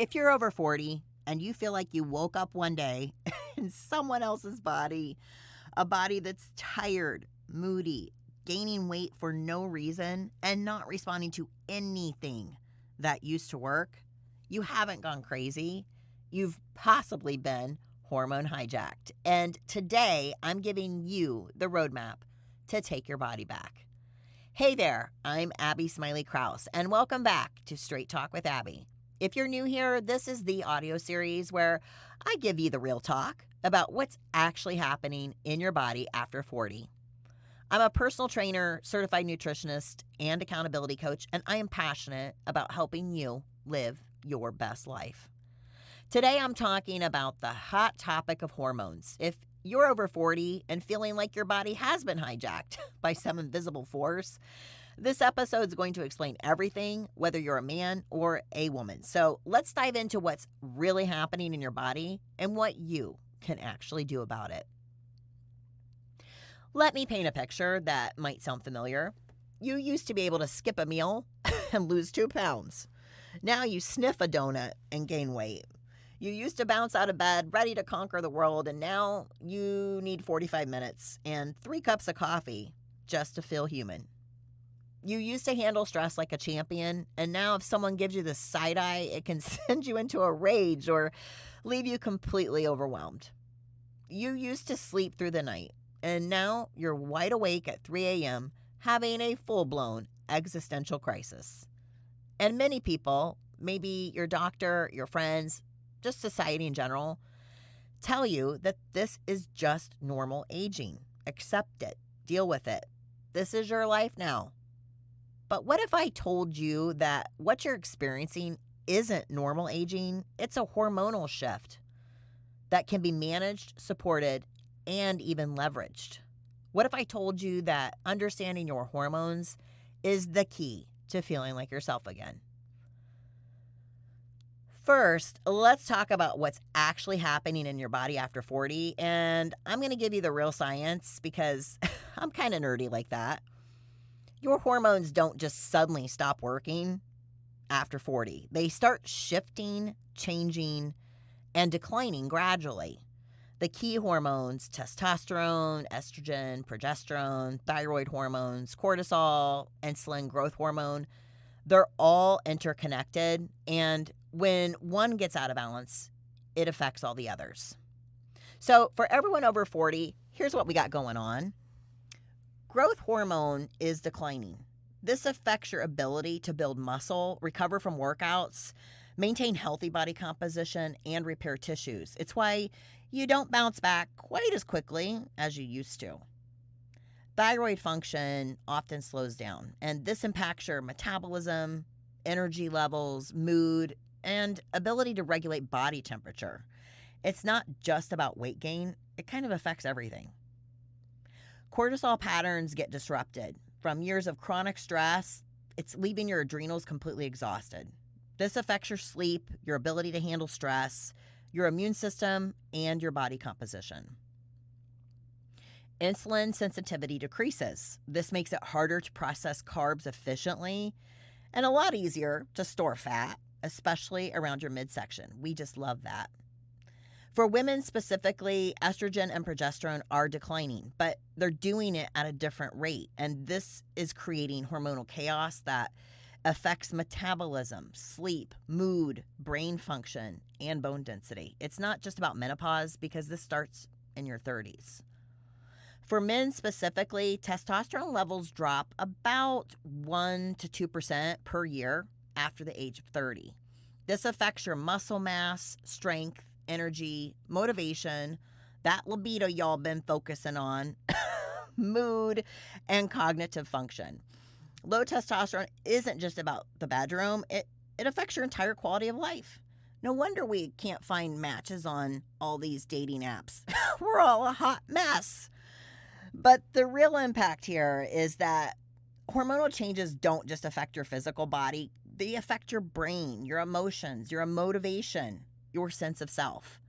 If you're over 40 and you feel like you woke up one day in someone else's body, a body that's tired, moody, gaining weight for no reason, and not responding to anything that used to work, you haven't gone crazy. You've possibly been hormone hijacked. And today I'm giving you the roadmap to take your body back. Hey there, I'm Abby Smiley Krause, and welcome back to Straight Talk with Abby. If you're new here, this is the audio series where I give you the real talk about what's actually happening in your body after 40. I'm a personal trainer, certified nutritionist, and accountability coach, and I am passionate about helping you live your best life. Today, I'm talking about the hot topic of hormones. If you're over 40 and feeling like your body has been hijacked by some invisible force, this episode is going to explain everything, whether you're a man or a woman. So let's dive into what's really happening in your body and what you can actually do about it. Let me paint a picture that might sound familiar. You used to be able to skip a meal and lose 2 pounds. Now you sniff a donut and gain weight. You used to bounce out of bed ready to conquer the world, and now you need 45 minutes and 3 cups of coffee just to feel human. You used to handle stress like a champion, and now if someone gives you the side eye, it can send you into a rage or leave you completely overwhelmed. You used to sleep through the night, and now you're wide awake at 3 a.m. having a full-blown existential crisis. And many people, maybe your doctor, your friends, just society in general, tell you that this is just normal aging. Accept it. Deal with it. This is your life now. But what if I told you that what you're experiencing isn't normal aging? It's a hormonal shift that can be managed, supported, and even leveraged. What if I told you that understanding your hormones is the key to feeling like yourself again? First, let's talk about what's actually happening in your body after 40, and I'm going to give you the real science because I'm kind of nerdy like that. Your hormones don't just suddenly stop working after 40. They start shifting, changing, and declining gradually. The key hormones, testosterone, estrogen, progesterone, thyroid hormones, cortisol, insulin, growth hormone, they're all interconnected, and when one gets out of balance, it affects all the others. So for everyone over 40, here's what we got going on. Growth hormone is declining. This affects your ability to build muscle, recover from workouts, maintain healthy body composition, and repair tissues. It's why you don't bounce back quite as quickly as you used to. Thyroid function often slows down, and this impacts your metabolism, energy levels, mood, and ability to regulate body temperature. It's not just about weight gain, it kind of affects everything. Cortisol patterns get disrupted. From years of chronic stress, it's leaving your adrenals completely exhausted. This affects your sleep, your ability to handle stress, your immune system, and your body composition. Insulin sensitivity decreases. This makes it harder to process carbs efficiently and a lot easier to store fat, especially around your midsection. We just love that. For women specifically, estrogen and progesterone are declining, but they're doing it at a different rate. And this is creating hormonal chaos that affects metabolism, sleep, mood, brain function, and bone density. It's not just about menopause because this starts in your 30s. For men specifically, testosterone levels drop about 1% to 2% per year after the age of 30. This affects your muscle mass, strength, energy, motivation, that libido y'all been focusing on, mood, and cognitive function. Low testosterone isn't just about the bedroom, it affects your entire quality of life. No wonder we can't find matches on all these dating apps. We're all a hot mess. But the real impact here is that hormonal changes don't just affect your physical body, they affect your brain, your emotions, your motivation, your sense of self.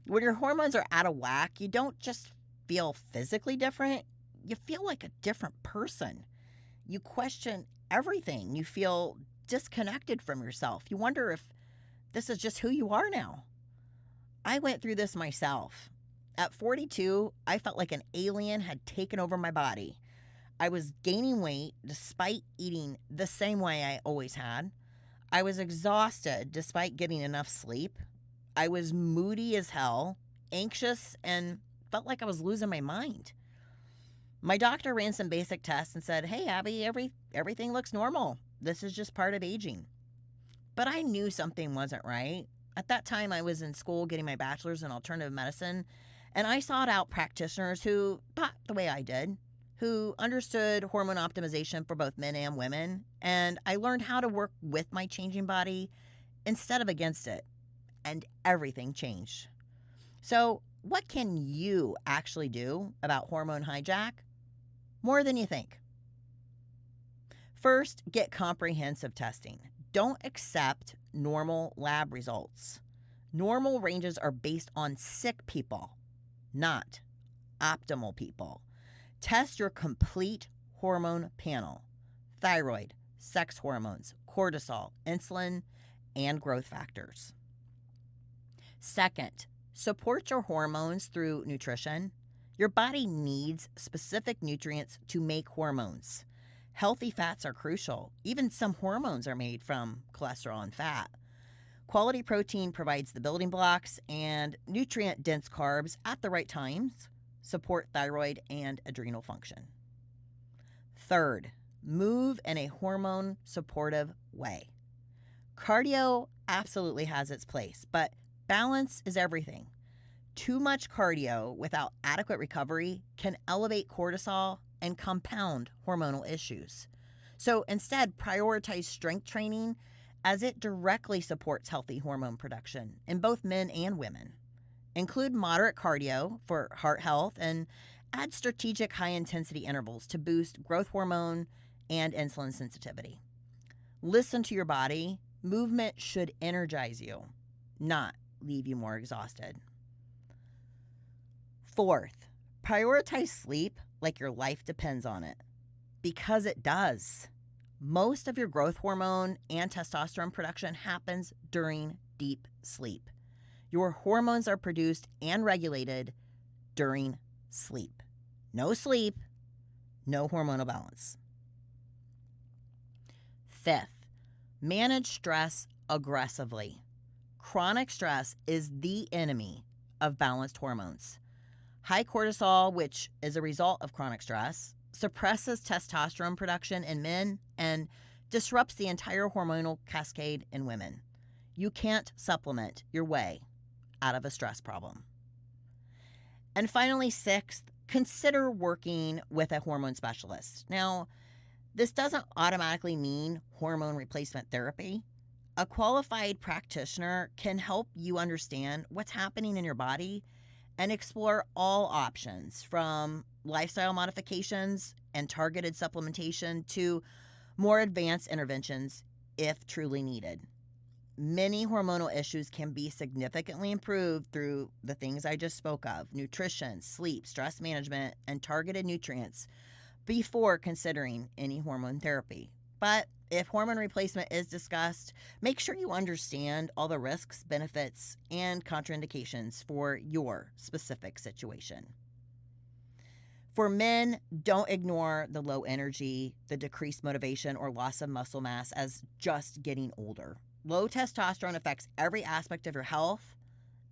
When your hormones are out of whack, you don't just feel physically different, you feel like a different person. You question everything. You feel disconnected from yourself. You wonder if this is just who you are now. I went through this myself. At 42, I felt like an alien had taken over my body. I was gaining weight despite eating the same way I always had. I was exhausted despite getting enough sleep. I was moody as hell, anxious, and felt like I was losing my mind. My doctor ran some basic tests and said, "Hey, Abby, everything looks normal. This is just part of aging." But I knew something wasn't right. At that time, I was in school getting my bachelor's in alternative medicine, and I sought out practitioners who thought the way I did, who understood hormone optimization for both men and women, and I learned how to work with my changing body instead of against it, and everything changed. So, what can you actually do about hormone hijack? More than you think. First, get comprehensive testing. Don't accept normal lab results. Normal ranges are based on sick people, not optimal people. Test your complete hormone panel: thyroid, sex hormones, cortisol, insulin, and growth factors. Second, support your hormones through nutrition. Your body needs specific nutrients to make hormones. Healthy fats are crucial. Even some hormones are made from cholesterol and fat. Quality protein provides the building blocks, and nutrient-dense carbs at the right times support thyroid and adrenal function. Third, move in a hormone-supportive way. Cardio absolutely has its place, but balance is everything. Too much cardio without adequate recovery can elevate cortisol and compound hormonal issues. So instead, prioritize strength training as it directly supports healthy hormone production in both men and women. Include moderate cardio for heart health and add strategic high-intensity intervals to boost growth hormone and insulin sensitivity. Listen to your body. Movement should energize you, not leave you more exhausted. Fourth, prioritize sleep like your life depends on it, because it does. Most of your growth hormone and testosterone production happens during deep sleep. Your hormones are produced and regulated during sleep. No sleep, no hormonal balance. Fifth, manage stress aggressively. Chronic stress is the enemy of balanced hormones. High cortisol, which is a result of chronic stress, suppresses testosterone production in men and disrupts the entire hormonal cascade in women. You can't supplement your way out of a stress problem. And finally, sixth, consider working with a hormone specialist. Now, this doesn't automatically mean hormone replacement therapy. A qualified practitioner can help you understand what's happening in your body and explore all options, from lifestyle modifications and targeted supplementation to more advanced interventions if truly needed. Many hormonal issues can be significantly improved through the things I just spoke of: nutrition, sleep, stress management, and targeted nutrients before considering any hormone therapy. But if hormone replacement is discussed, make sure you understand all the risks, benefits, and contraindications for your specific situation. For men, don't ignore the low energy, the decreased motivation, or loss of muscle mass as just getting older. Low testosterone affects every aspect of your health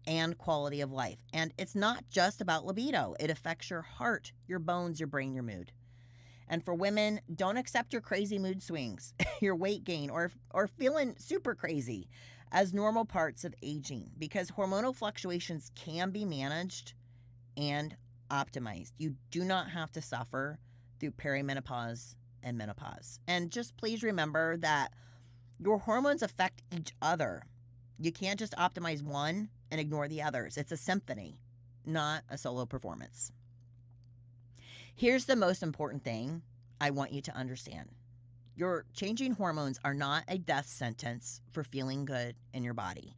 and quality of life. And it's not just about libido. It affects your heart, your bones, your brain, your mood. And for women, don't accept your crazy mood swings, your weight gain, or feeling super crazy as normal parts of aging, because hormonal fluctuations can be managed and optimized. You do not have to suffer through perimenopause and menopause. And just please remember that your hormones affect each other. You can't just optimize one and ignore the others. It's a symphony, not a solo performance. Here's the most important thing I want you to understand. Your changing hormones are not a death sentence for feeling good in your body.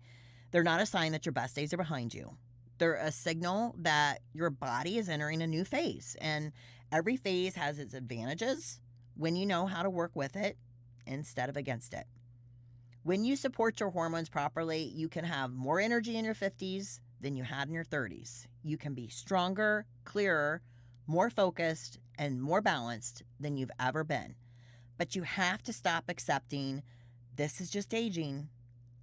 They're not a sign that your best days are behind you. They're a signal that your body is entering a new phase, and every phase has its advantages when you know how to work with it instead of against it. When you support your hormones properly, you can have more energy in your 50s than you had in your 30s. You can be stronger, clearer, more focused, and more balanced than you've ever been. But you have to stop accepting this is just aging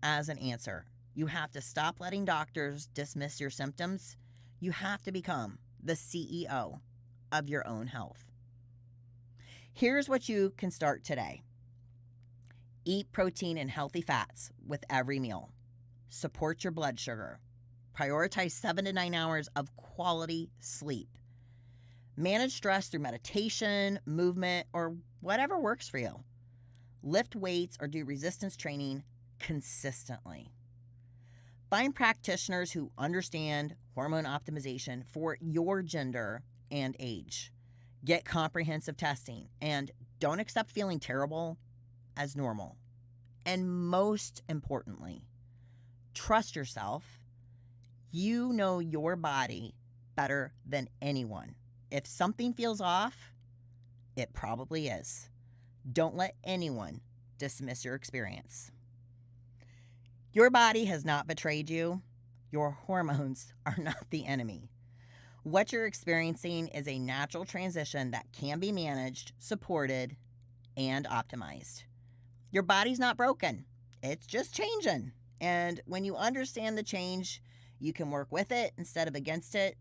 as an answer. You have to stop letting doctors dismiss your symptoms. You have to become the CEO of your own health. Here's what you can start today. Eat protein and healthy fats with every meal. Support your blood sugar. Prioritize 7 to 9 hours of quality sleep. Manage stress through meditation, movement, or whatever works for you. Lift weights or do resistance training consistently. Find practitioners who understand hormone optimization for your gender and age. Get comprehensive testing and don't accept feeling terrible as normal. And most importantly, trust yourself. You know your body better than anyone. If something feels off, it probably is. Don't let anyone dismiss your experience. Your body has not betrayed you. Your hormones are not the enemy. What you're experiencing is a natural transition that can be managed, supported, and optimized. Your body's not broken. It's just changing. And when you understand the change, you can work with it instead of against it.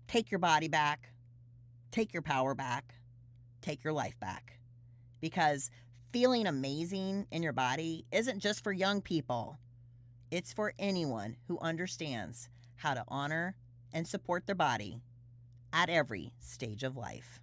Take your body back. Take your power back. Take your life back. Because feeling amazing in your body isn't just for young people. It's for anyone who understands how to honor and support their body at every stage of life.